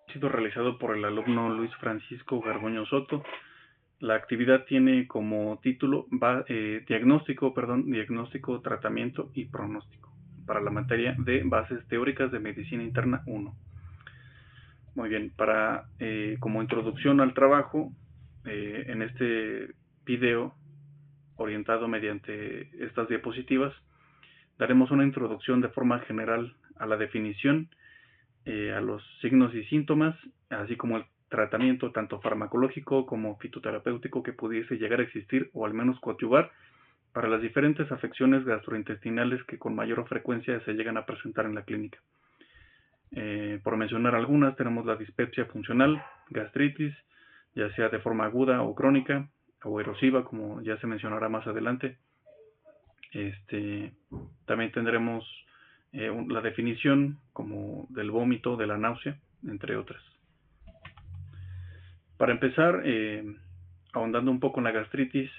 Ha sido realizado por el alumno Luis Francisco Garduño Soto. La actividad tiene como título diagnóstico, tratamiento y pronóstico para la materia de bases teóricas de medicina interna 1. Muy bien, como introducción al trabajo, en este video orientado mediante estas diapositivas, daremos una introducción de forma general a la definición, a los signos y síntomas, así como el tratamiento tanto farmacológico como fitoterapéutico que pudiese llegar a existir o al menos coadyuvar para las diferentes afecciones gastrointestinales que con mayor frecuencia se llegan a presentar en la clínica. Por mencionar algunas, tenemos la dispepsia funcional, gastritis, ya sea de forma aguda o crónica, o erosiva, como ya se mencionará más adelante. También tendremos la definición como del vómito, de la náusea, entre otras. Para empezar, ahondando un poco en la gastritis,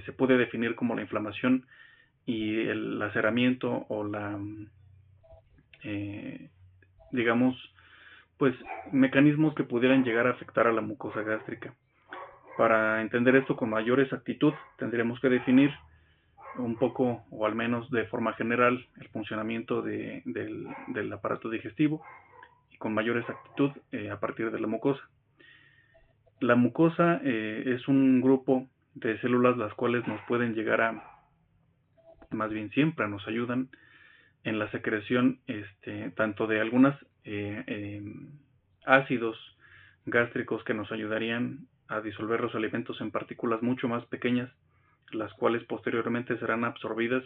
se puede definir como la inflamación y el laceramiento o digamos, pues mecanismos que pudieran llegar a afectar a la mucosa gástrica. Para entender esto con mayor exactitud, tendríamos que definir un poco, o al menos de forma general, el funcionamiento del aparato digestivo y con mayor exactitud a partir de la mucosa. La mucosa es un grupo de células las cuales nos pueden llegar más bien siempre nos ayudan en la secreción tanto de algunos ácidos gástricos que nos ayudarían a disolver los alimentos en partículas mucho más pequeñas, las cuales posteriormente serán absorbidas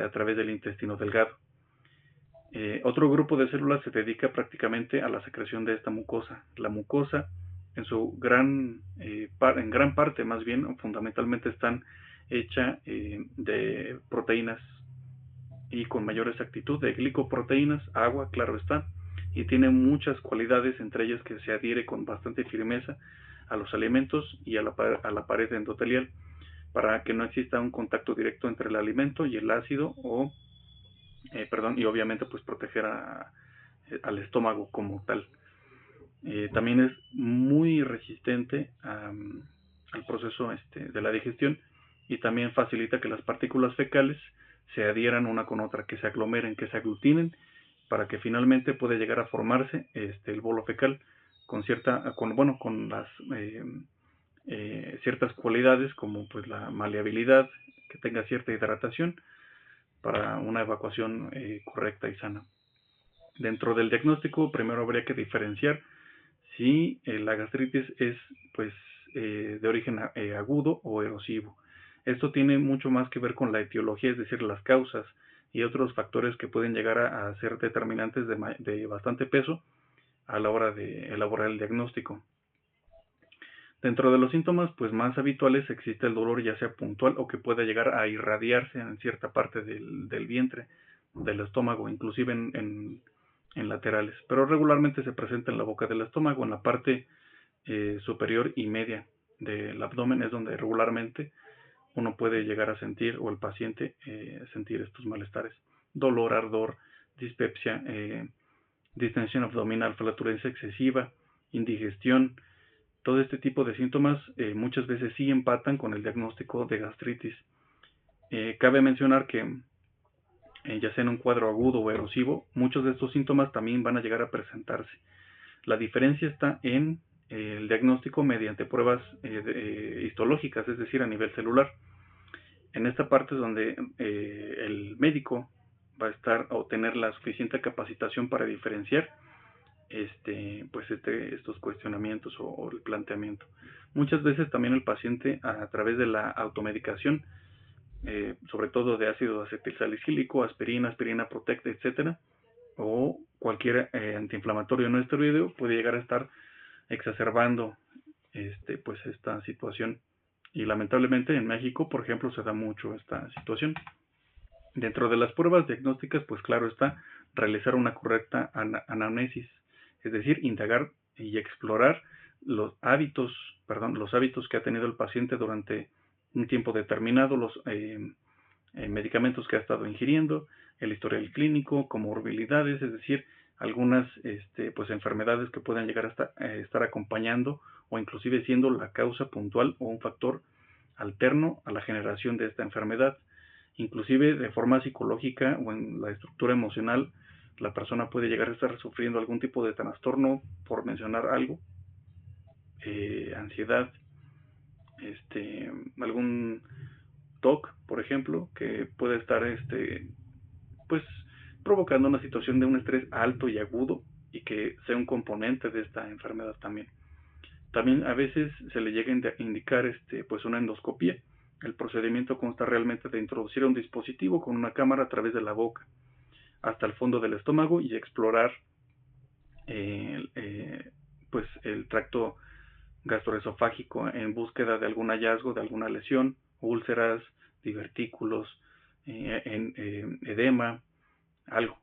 a través del intestino delgado. Otro grupo de células se dedica prácticamente a la secreción de esta mucosa. La mucosa, en gran parte más bien, fundamentalmente están hecha de proteínas y con mayor exactitud de glicoproteínas, agua, claro está, y tiene muchas cualidades, entre ellas que se adhiere con bastante firmeza a los alimentos y a la pared endotelial, para que no exista un contacto directo entre el alimento y el ácido y obviamente pues proteger al estómago como tal. También es muy resistente al proceso de la digestión y también facilita que las partículas fecales se adhieran una con otra, que se aglomeren, que se aglutinen, para que finalmente pueda llegar a formarse el bolo fecal con las ciertas cualidades como pues la maleabilidad, que tenga cierta hidratación para una evacuación correcta y sana. Dentro del diagnóstico, primero habría que diferenciar si la gastritis es pues de origen agudo o erosivo. Esto tiene mucho más que ver con la etiología, es decir, las causas y otros factores que pueden llegar a ser determinantes de bastante peso a la hora de elaborar el diagnóstico. Dentro de los síntomas pues más habituales existe el dolor, ya sea puntual o que pueda llegar a irradiarse en cierta parte del vientre, del estómago, inclusive en laterales, pero regularmente se presenta en la boca del estómago, en la parte superior y media del abdomen es donde regularmente uno puede llegar a sentir, o el paciente sentir estos malestares: dolor, ardor, dispepsia, distensión abdominal, flatulencia excesiva, indigestión. Todo este tipo de síntomas muchas veces sí empatan con el diagnóstico de gastritis. Cabe mencionar que ya sea en un cuadro agudo o erosivo, muchos de estos síntomas también van a llegar a presentarse. La diferencia está en el diagnóstico mediante pruebas histológicas, es decir, a nivel celular. En esta parte es donde el médico va a estar o tener la suficiente capacitación para diferenciar estos cuestionamientos o el planteamiento. Muchas veces también el paciente, a través de la automedicación, sobre todo de ácido acetilsalicílico, aspirina Protect, etcétera, o cualquier antiinflamatorio no esteroideo, puede llegar a estar exacerbando esta situación. Y lamentablemente en México, por ejemplo, se da mucho esta situación. Dentro de las pruebas diagnósticas, pues claro está, realizar una correcta anamnesis, es decir, indagar y explorar los hábitos que ha tenido el paciente durante un tiempo determinado, los medicamentos que ha estado ingiriendo, el historial clínico, comorbilidades, es decir, algunas pues enfermedades que puedan llegar a estar acompañando o inclusive siendo la causa puntual o un factor alterno a la generación de esta enfermedad. Inclusive de forma psicológica o en la estructura emocional, la persona puede llegar a estar sufriendo algún tipo de trastorno, por mencionar algo, ansiedad, algún TOC, por ejemplo, que puede estar pues provocando una situación de un estrés alto y agudo y que sea un componente de esta enfermedad también. También a veces se le llega a indicar pues una endoscopía. El procedimiento consta realmente de introducir un dispositivo con una cámara a través de la boca hasta el fondo del estómago y explorar pues el tracto gastroesofágico en búsqueda de algún hallazgo, de alguna lesión, úlceras, divertículos, edema, algo.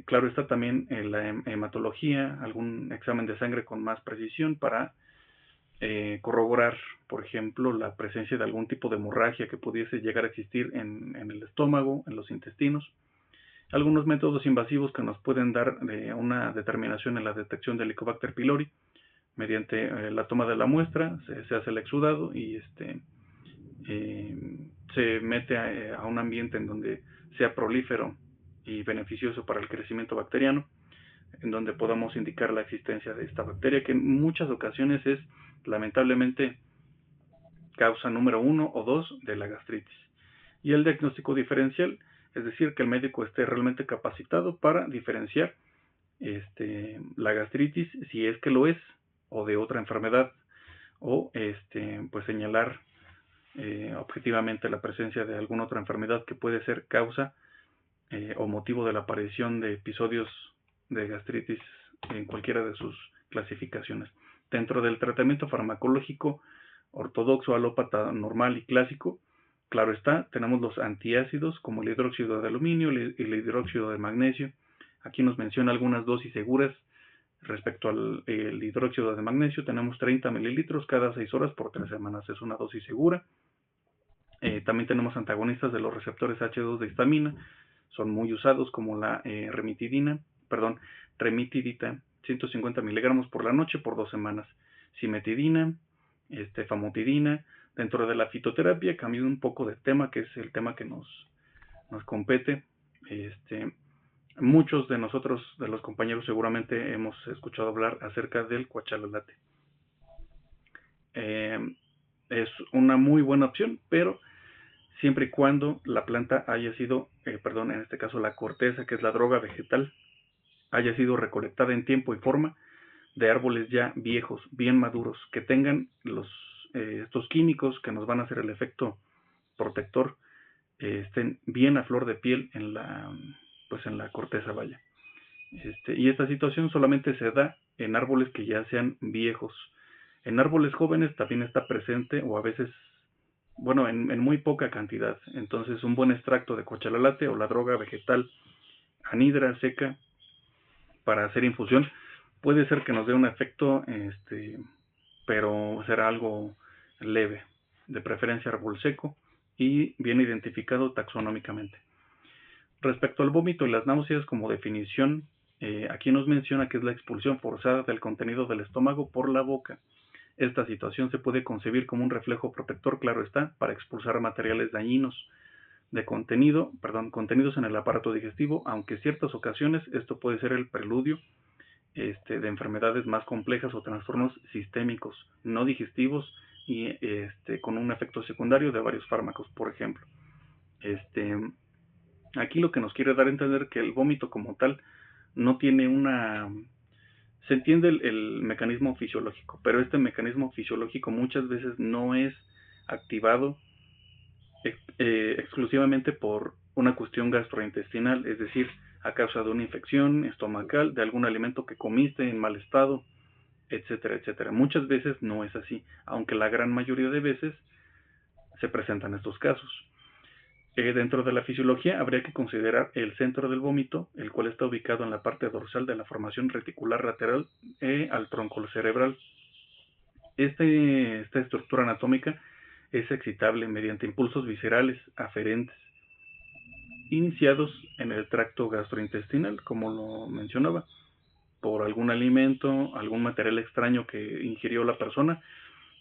Claro está también la hematología, algún examen de sangre con más precisión para corroborar, por ejemplo, la presencia de algún tipo de hemorragia que pudiese llegar a existir en el estómago, en los intestinos. Algunos métodos invasivos que nos pueden dar una determinación en la detección del Helicobacter pylori mediante la toma de la muestra, se hace el exudado y se mete a un ambiente en donde sea prolífero y beneficioso para el crecimiento bacteriano, en donde podamos indicar la existencia de esta bacteria, que en muchas ocasiones es lamentablemente causa número 1 o 2 de la gastritis. Y el diagnóstico diferencial, es decir, que el médico esté realmente capacitado para diferenciar la gastritis, si es que lo es, o de otra enfermedad, o pues señalar objetivamente la presencia de alguna otra enfermedad que puede ser causa o motivo de la aparición de episodios de gastritis en cualquiera de sus clasificaciones. Dentro del tratamiento farmacológico ortodoxo, alópata, normal y clásico, claro está, tenemos los antiácidos como el hidróxido de aluminio y el hidróxido de magnesio. Aquí nos menciona algunas dosis seguras. Respecto al hidróxido de magnesio, tenemos 30 mililitros cada 6 horas por 3 semanas. Es una dosis segura. También tenemos antagonistas de los receptores H2 de histamina. Son muy usados como la remitidita, 150 miligramos por la noche por 2 semanas. Cimetidina, famotidina. Dentro de la fitoterapia, cambiando un poco de tema, que es el tema que nos compete. Muchos de nosotros, de los compañeros, seguramente hemos escuchado hablar acerca del cuachalalate. Es una muy buena opción, pero siempre y cuando la planta haya sido, en este caso la corteza, que es la droga vegetal, haya sido recolectada en tiempo y forma de árboles ya viejos, bien maduros, que tengan estos químicos que nos van a hacer el efecto protector, estén bien a flor de piel en la corteza, vaya. Y esta situación solamente se da en árboles que ya sean viejos. En árboles jóvenes también está presente, o a veces, bueno, en muy poca cantidad. Entonces, un buen extracto de cuachalalate o la droga vegetal anhidra seca para hacer infusión puede ser que nos dé un efecto, pero será algo leve, de preferencia árbol seco y bien identificado taxonómicamente. Respecto al vómito y las náuseas como definición, aquí nos menciona que es la expulsión forzada del contenido del estómago por la boca. Esta situación se puede concebir como un reflejo protector, claro está, para expulsar materiales dañinos contenidos en el aparato digestivo, aunque en ciertas ocasiones esto puede ser el preludio de enfermedades más complejas o trastornos sistémicos no digestivos y con un efecto secundario de varios fármacos, por ejemplo. Aquí lo que nos quiere dar a entender que el vómito como tal no tiene se entiende el mecanismo fisiológico, pero este mecanismo fisiológico muchas veces no es activado exclusivamente por una cuestión gastrointestinal, es decir, a causa de una infección estomacal, de algún alimento que comiste en mal estado, etcétera, etcétera. Muchas veces no es así, aunque la gran mayoría de veces se presentan estos casos. Dentro de la fisiología habría que considerar el centro del vómito, el cual está ubicado en la parte dorsal de la formación reticular lateral al tronco cerebral. Esta estructura anatómica es excitable mediante impulsos viscerales aferentes iniciados en el tracto gastrointestinal, como lo mencionaba, por algún alimento, algún material extraño que ingirió la persona,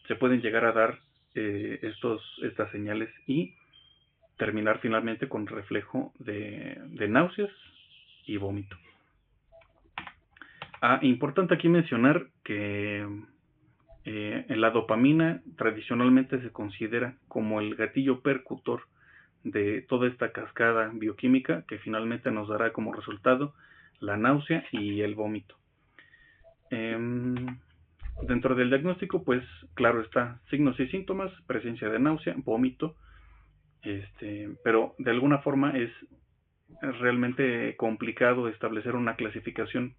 se pueden llegar a dar estas señales y terminar finalmente con reflejo de náuseas y vómito. Importante aquí mencionar que la dopamina tradicionalmente se considera como el gatillo percutor de toda esta cascada bioquímica que finalmente nos dará como resultado la náusea y el vómito. Dentro del diagnóstico, pues claro está, signos y síntomas, presencia de náusea, vómito, pero de alguna forma es realmente complicado establecer una clasificación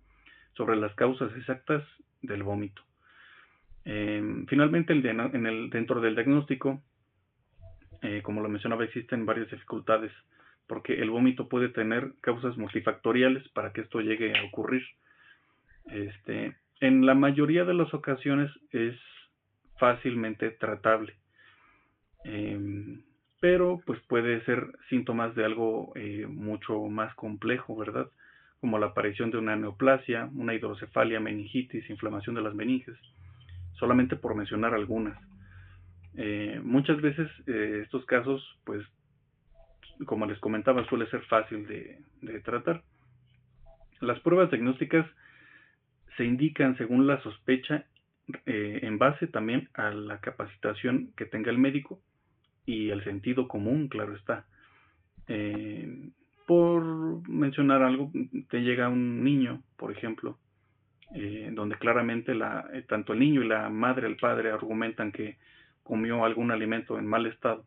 sobre las causas exactas del vómito. Finalmente, dentro del diagnóstico, como lo mencionaba, existen varias dificultades, porque el vómito puede tener causas multifactoriales para que esto llegue a ocurrir. En la mayoría de las ocasiones es fácilmente tratable, pero pues puede ser síntomas de algo mucho más complejo, ¿verdad? Como la aparición de una neoplasia, una hidrocefalia, meningitis, inflamación de las meninges, solamente por mencionar algunas. Muchas veces estos casos, pues, como les comentaba, suele ser fácil de tratar. Las pruebas diagnósticas se indican según la sospecha, en base también a la capacitación que tenga el médico y el sentido común, claro está. Por mencionar algo, te llega un niño, por ejemplo, donde claramente tanto el niño y la madre, el padre, argumentan que comió algún alimento en mal estado,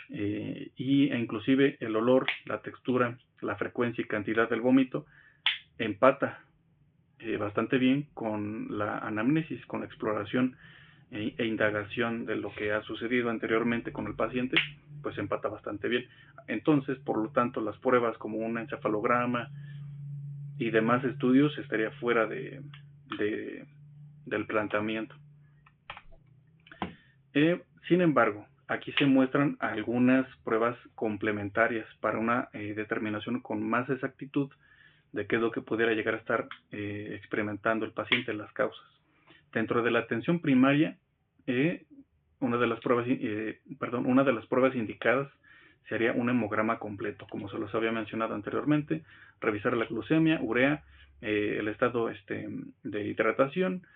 e inclusive el olor, la textura, la frecuencia y cantidad del vómito empata bastante bien con la anamnesis, con la exploración e indagación de lo que ha sucedido anteriormente con el paciente, pues empata bastante bien. Entonces, por lo tanto, las pruebas como un encefalograma y demás estudios estaría fuera del planteamiento. Sin embargo, aquí se muestran algunas pruebas complementarias para una determinación con más exactitud de qué es lo que pudiera llegar a estar experimentando el paciente, las causas. Dentro de la atención primaria, una de las pruebas indicadas sería un hemograma completo, como se los había mencionado anteriormente, revisar la glucemia, urea, el estado de hidratación,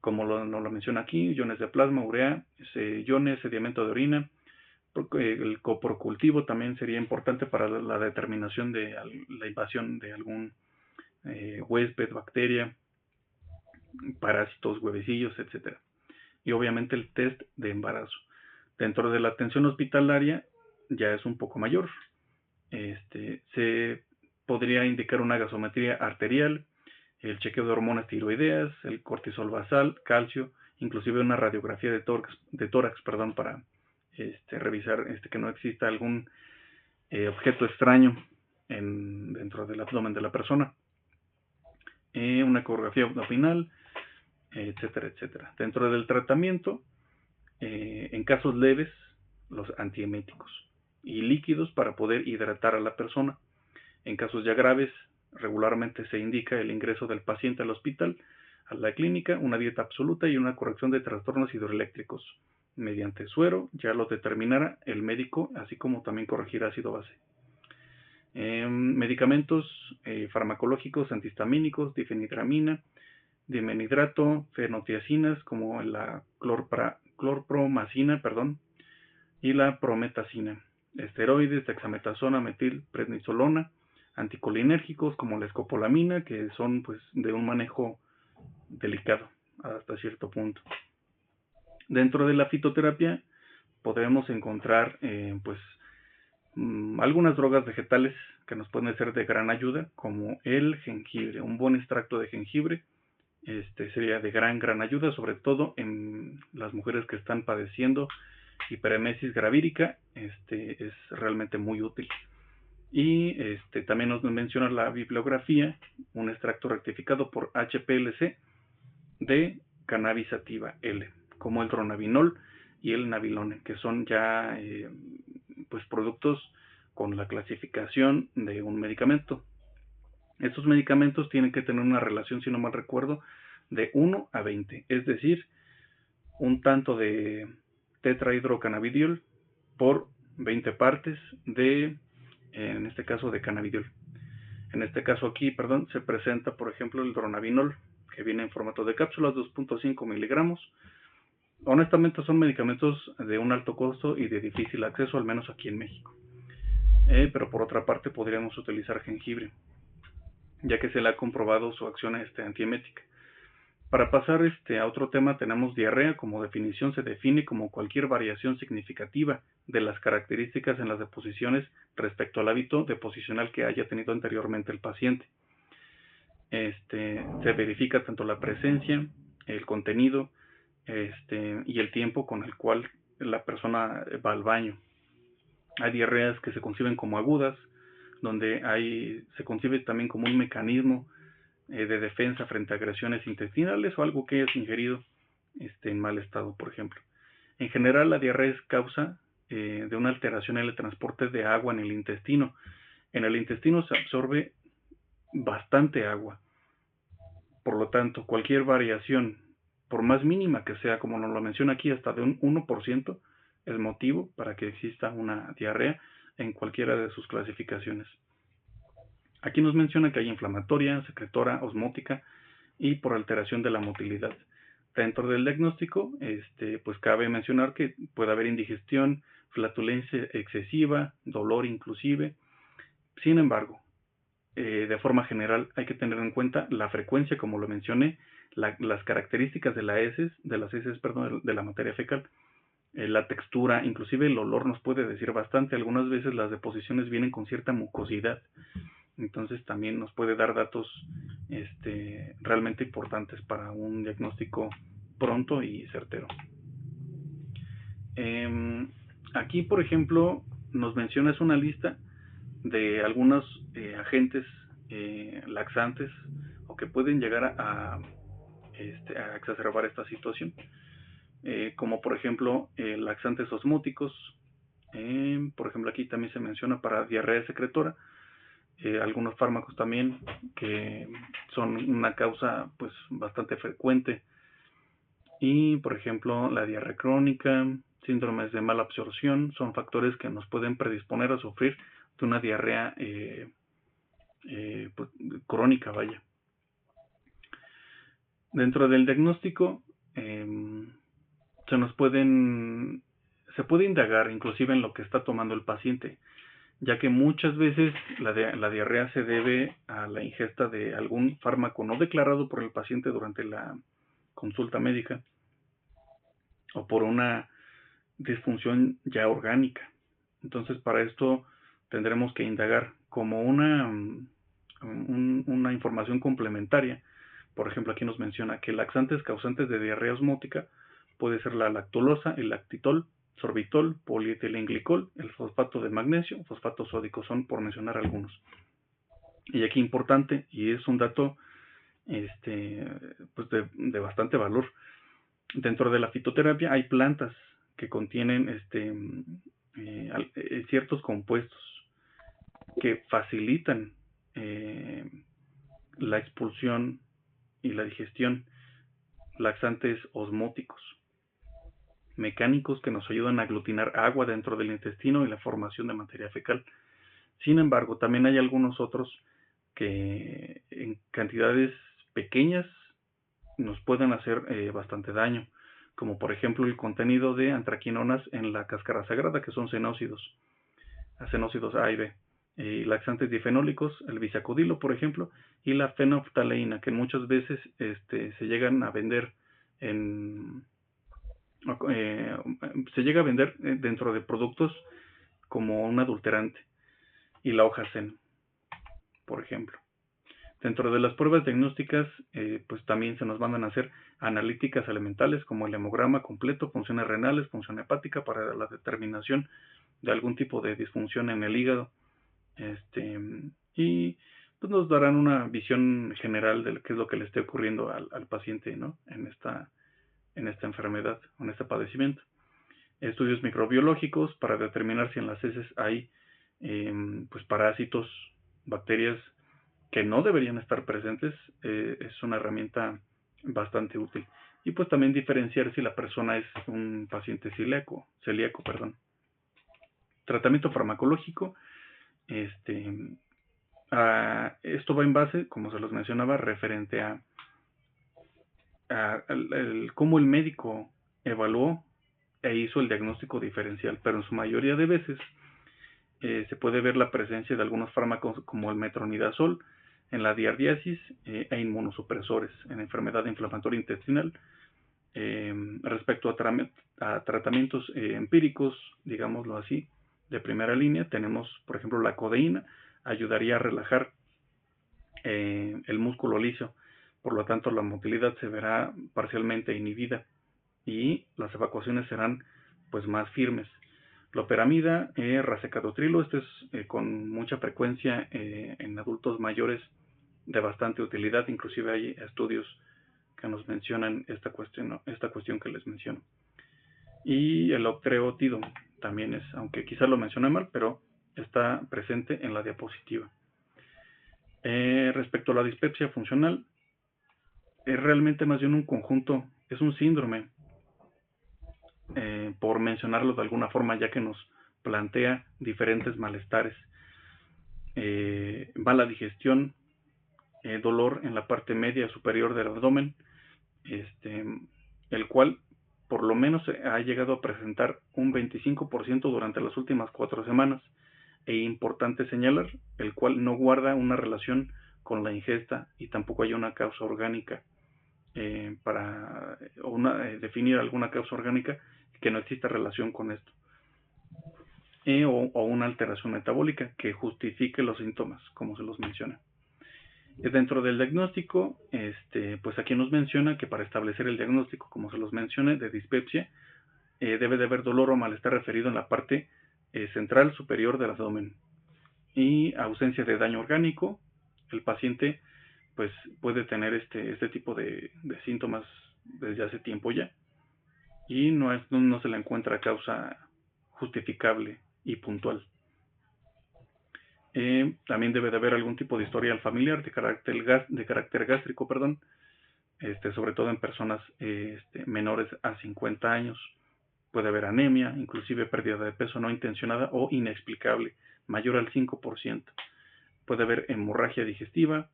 como nos lo menciona aquí, iones de plasma, urea, iones, sedimento de orina. El coprocultivo también sería importante para la determinación de la invasión de algún huésped, bacteria, parásitos, huevecillos, etcétera. Y obviamente el test de embarazo. Dentro de la atención hospitalaria ya es un poco mayor. Se podría indicar una gasometría arterial, el chequeo de hormonas tiroideas, el cortisol basal, calcio, inclusive una radiografía de tórax, para revisar que no exista algún objeto extraño dentro del abdomen de la persona, una ecografía abdominal, etcétera, etcétera. Dentro del tratamiento, en casos leves, los antieméticos y líquidos para poder hidratar a la persona. En casos ya graves, regularmente se indica el ingreso del paciente al hospital, a la clínica, una dieta absoluta y una corrección de trastornos hidroeléctricos. Mediante suero ya lo determinará el médico, así como también corregir ácido base. Medicamentos farmacológicos antihistamínicos, difenidramina, dimenidrato, fenotiacinas como la clorpromacina, y la prometacina, esteroides, dexametasona, metilprednisolona, anticolinérgicos como la escopolamina, que son pues de un manejo delicado hasta cierto punto. Dentro de la fitoterapia podremos encontrar algunas drogas vegetales que nos pueden ser de gran ayuda, como el jengibre. Un buen extracto de jengibre sería de gran ayuda, sobre todo en las mujeres que están padeciendo hiperemesis gravídica. Es realmente muy útil. Y también nos menciona la bibliografía un extracto rectificado por HPLC de cannabis sativa L, como el dronabinol y el nabilone, que son ya pues productos con la clasificación de un medicamento. Estos medicamentos tienen que tener una relación, si no mal recuerdo, de 1 a 20, es decir, un tanto de tetrahidrocannabidiol por 20 partes de, en este caso, de cannabidiol. En este caso aquí, se presenta, por ejemplo, el dronabinol, que viene en formato de cápsulas, 2.5 miligramos. Honestamente son medicamentos de un alto costo y de difícil acceso, al menos aquí en México. Pero por otra parte podríamos utilizar jengibre, ya que se le ha comprobado su acción antiemética. Para pasar a otro tema, tenemos diarrea. Como definición, se define como cualquier variación significativa de las características en las deposiciones respecto al hábito deposicional que haya tenido anteriormente el paciente. Se verifica tanto la presencia, el contenido, y el tiempo con el cual la persona va al baño. Hay diarreas que se conciben como agudas, donde se concibe también como un mecanismo de defensa frente a agresiones intestinales o algo que hayas ingerido en mal estado, por ejemplo. En general, la diarrea es causa de una alteración en el transporte de agua en el intestino. En el intestino se absorbe bastante agua. Por lo tanto, cualquier variación, por más mínima que sea, como nos lo menciona aquí, hasta de un 1%, es motivo para que exista una diarrea en cualquiera de sus clasificaciones. Aquí nos menciona que hay inflamatoria, secretora, osmótica y por alteración de la motilidad. Dentro del diagnóstico, pues cabe mencionar que puede haber indigestión, flatulencia excesiva, dolor inclusive. Sin embargo, de forma general hay que tener en cuenta la frecuencia, como lo mencioné, las características de las heces, de la materia fecal, la textura, inclusive el olor nos puede decir bastante. Algunas veces las deposiciones vienen con cierta mucosidad, entonces también nos puede dar datos realmente importantes para un diagnóstico pronto y certero. Aquí, por ejemplo, nos mencionas una lista de algunos agentes laxantes o que pueden llegar a exacerbar esta situación, como por ejemplo laxantes osmóticos. Por ejemplo, aquí también se menciona para diarrea secretora, algunos fármacos también que son una causa pues bastante frecuente, y por ejemplo la diarrea crónica, síndromes de mala absorción, son factores que nos pueden predisponer a sufrir de una diarrea pues, crónica, vaya. Dentro del diagnóstico se puede indagar inclusive en lo que está tomando el paciente, ya que muchas veces la diarrea se debe a la ingesta de algún fármaco no declarado por el paciente durante la consulta médica, o por una disfunción ya orgánica. Entonces, para esto tendremos que indagar como una información complementaria. Por ejemplo, aquí nos menciona que laxantes causantes de diarrea osmótica puede ser la lactulosa, el lactitol, sorbitol, polietilenglicol, el fosfato de magnesio, fosfato sódico, son por mencionar algunos. Y aquí importante, y es un dato pues de bastante valor, dentro de la fitoterapia hay plantas que contienen ciertos compuestos que facilitan la expulsión y la digestión, laxantes osmóticos, mecánicos que nos ayudan a aglutinar agua dentro del intestino y la formación de materia fecal. Sin embargo, también hay algunos otros que en cantidades pequeñas nos pueden hacer bastante daño, como por ejemplo el contenido de antraquinonas en la cáscara sagrada, que son cenócidos A y B, laxantes difenólicos, el bisacodilo, por ejemplo, y la fenoftaleína, que muchas veces se llegan a vender eh, dentro de productos como un adulterante, y la hoja zen, por ejemplo. Dentro de las pruebas diagnósticas, pues también se nos mandan a hacer analíticas elementales como el hemograma completo, funciones renales, función hepática para la determinación de algún tipo de disfunción en el hígado, y pues nos darán una visión general de qué es lo que le esté ocurriendo al paciente, ¿no? en esta enfermedad, en este padecimiento. Estudios microbiológicos para determinar si en las heces hay pues parásitos, bacterias que no deberían estar presentes. Es una herramienta bastante útil. Y pues también diferenciar si la persona es un paciente celíaco, perdón. Tratamiento farmacológico, esto va en base, como se los mencionaba, referente a cómo el médico evaluó e hizo el diagnóstico diferencial, pero en su mayoría de veces se puede ver la presencia de algunos fármacos como el metronidazol en la diardiasis e inmunosupresores en enfermedad inflamatoria intestinal. Respecto a tratamientos empíricos, digámoslo así, de primera línea, tenemos, por ejemplo, la codeína, ayudaría a relajar el músculo liso, por lo tanto la motilidad se verá parcialmente inhibida y las evacuaciones serán pues más firmes. Loperamida, racecadotrilo, esto es con mucha frecuencia en adultos mayores de bastante utilidad, inclusive hay estudios que nos mencionan esta cuestión que les menciono. Y el octreotido también es, aunque quizás lo mencioné mal, pero está presente en la diapositiva. Respecto a la dispepsia funcional, es realmente más bien un conjunto, es un síndrome, por mencionarlo de alguna forma, ya que nos plantea diferentes malestares, mala digestión, dolor en la parte media superior del abdomen, el cual por lo menos ha llegado a presentar un 25% durante las últimas 4 semanas, e importante señalar, el cual no guarda una relación con la ingesta y tampoco hay una causa orgánica para definir alguna causa orgánica que no exista relación con esto, o una alteración metabólica que justifique los síntomas, como se los menciona. Dentro del diagnóstico, pues aquí nos menciona que para establecer el diagnóstico, como se los mencioné, de dispepsia, debe de haber dolor o malestar referido en la parte central superior del abdomen y ausencia de daño orgánico. El paciente pues puede tener este tipo de síntomas desde hace tiempo ya y no se le encuentra causa justificable y puntual. También debe de haber algún tipo de historial familiar de carácter gástrico, perdón, sobre todo en personas menores a 50 años. Puede haber anemia, inclusive pérdida de peso no intencionada o inexplicable, mayor al 5%. Puede haber hemorragia digestiva,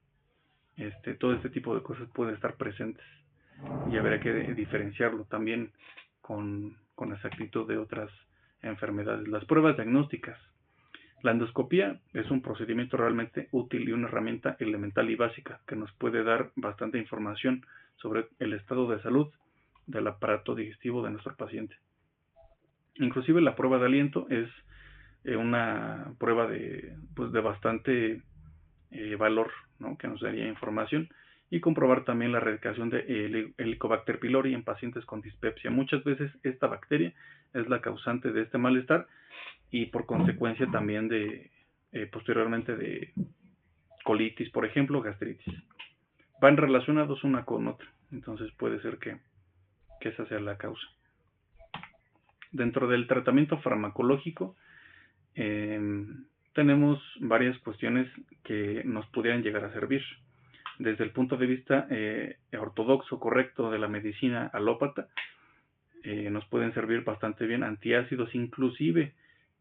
todo este tipo de cosas pueden estar presentes y habrá que diferenciarlo también con exactitud de otras enfermedades. Las pruebas diagnósticas. La endoscopía es un procedimiento realmente útil y una herramienta elemental y básica que nos puede dar bastante información sobre el estado de salud del aparato digestivo de nuestro paciente. Inclusive la prueba de aliento es una prueba de bastante valor, ¿no?, que nos daría información, y comprobar también la erradicación de Helicobacter pylori en pacientes con dispepsia. Muchas veces esta bacteria es la causante de este malestar y por consecuencia también posteriormente de colitis, por ejemplo, gastritis. Van relacionados una con otra, entonces puede ser que esa sea la causa. Dentro del tratamiento farmacológico, tenemos varias cuestiones que nos pudieran llegar a servir. Desde el punto de vista ortodoxo, correcto de la medicina alópata, nos pueden servir bastante bien antiácidos, inclusive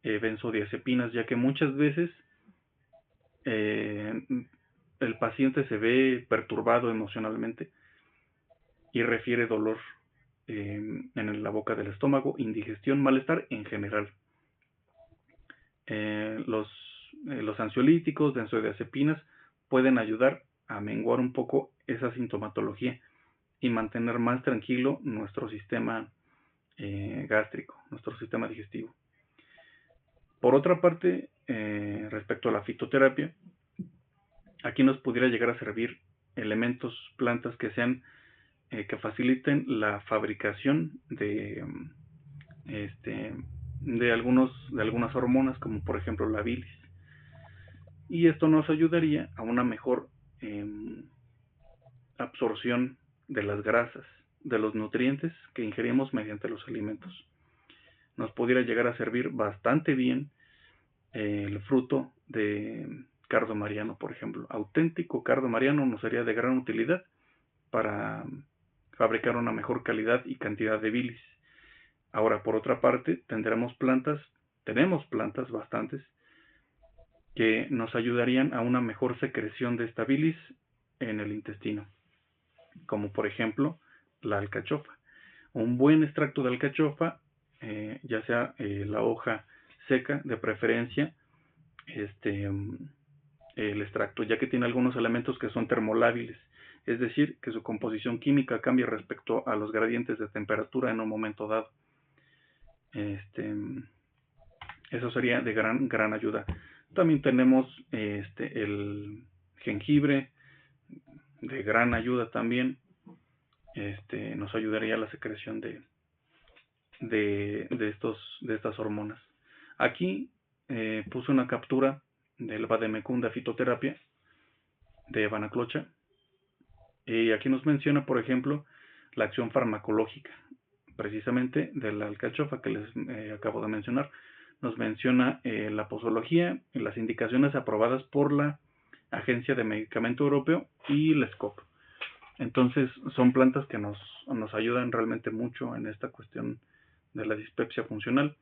benzodiazepinas, ya que muchas veces el paciente se ve perturbado emocionalmente y refiere dolor en la boca del estómago, indigestión, malestar en general. Los ansiolíticos, benzodiazepinas, pueden ayudar a menguar un poco esa sintomatología y mantener más tranquilo nuestro sistema gástrico, nuestro sistema digestivo. Por otra parte, respecto a la fitoterapia, aquí nos pudiera llegar a servir elementos, plantas que sean que faciliten la fabricación de algunas hormonas, como por ejemplo la bilis. Y esto nos ayudaría a una mejor absorción de las grasas, de los nutrientes que ingerimos mediante los alimentos. Nos pudiera llegar a servir bastante bien el fruto de cardo mariano, por ejemplo. Auténtico cardo mariano nos sería de gran utilidad para fabricar una mejor calidad y cantidad de bilis. Ahora, por otra parte, tenemos plantas bastantes, que nos ayudarían a una mejor secreción de esta bilis en el intestino, como por ejemplo la alcachofa. Un buen extracto de alcachofa, ya sea la hoja seca de preferencia, el extracto, ya que tiene algunos elementos que son termolábiles, es decir, que su composición química cambia respecto a los gradientes de temperatura en un momento dado. Eso sería de gran ayuda. También tenemos el jengibre, de gran ayuda también. Nos ayudaría a la secreción de estas hormonas. Aquí puse una captura del Vademecum de fitoterapia de Vanaclocha, y aquí nos menciona, por ejemplo, la acción farmacológica, precisamente de la alcachofa que les acabo de mencionar. Nos menciona la posología y las indicaciones aprobadas por la Agencia de Medicamento Europeo y la SCOP. Entonces, son plantas que nos ayudan realmente mucho en esta cuestión de la dispepsia funcional.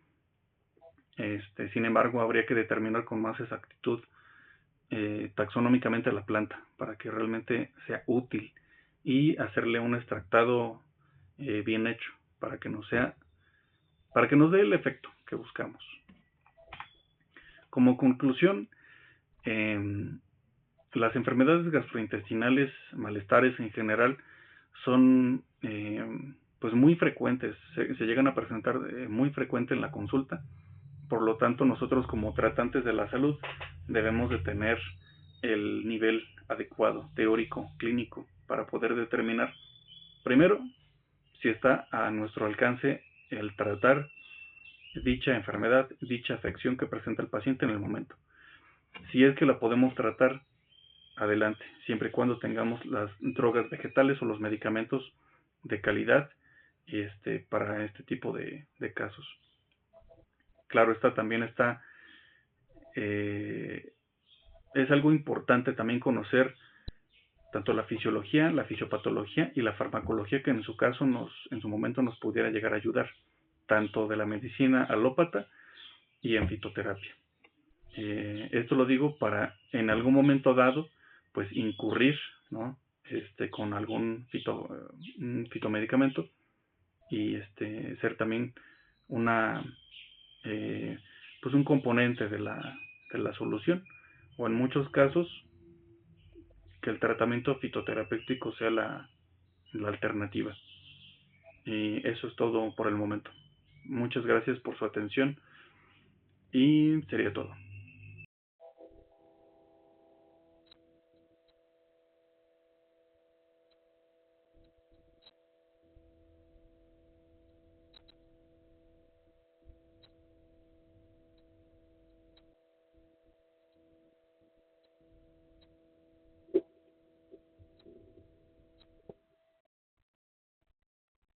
Sin embargo, habría que determinar con más exactitud taxonómicamente la planta para que realmente sea útil y hacerle un extractado bien hecho para que nos dé el efecto que buscamos. Como conclusión, las enfermedades gastrointestinales, malestares en general, son pues muy frecuentes, se llegan a presentar muy frecuente en la consulta. Por lo tanto, nosotros como tratantes de la salud debemos de tener el nivel adecuado, teórico, clínico, para poder determinar, primero, si está a nuestro alcance el tratar dicha enfermedad, dicha afección que presenta el paciente en el momento. Si es que la podemos tratar, adelante, siempre y cuando tengamos las drogas vegetales o los medicamentos de calidad para este tipo de casos. Claro, también está, es algo importante también conocer tanto la fisiología, la fisiopatología y la farmacología que en su momento nos pudiera llegar a ayudar, tanto de la medicina alópata y en fitoterapia. Esto lo digo para en algún momento dado, pues incurrir, ¿no? Con algún fitomedicamento y ser también una pues un componente de la solución, o en muchos casos que el tratamiento fitoterapéutico sea la alternativa. Y eso es todo por el momento. Muchas gracias por su atención y sería todo.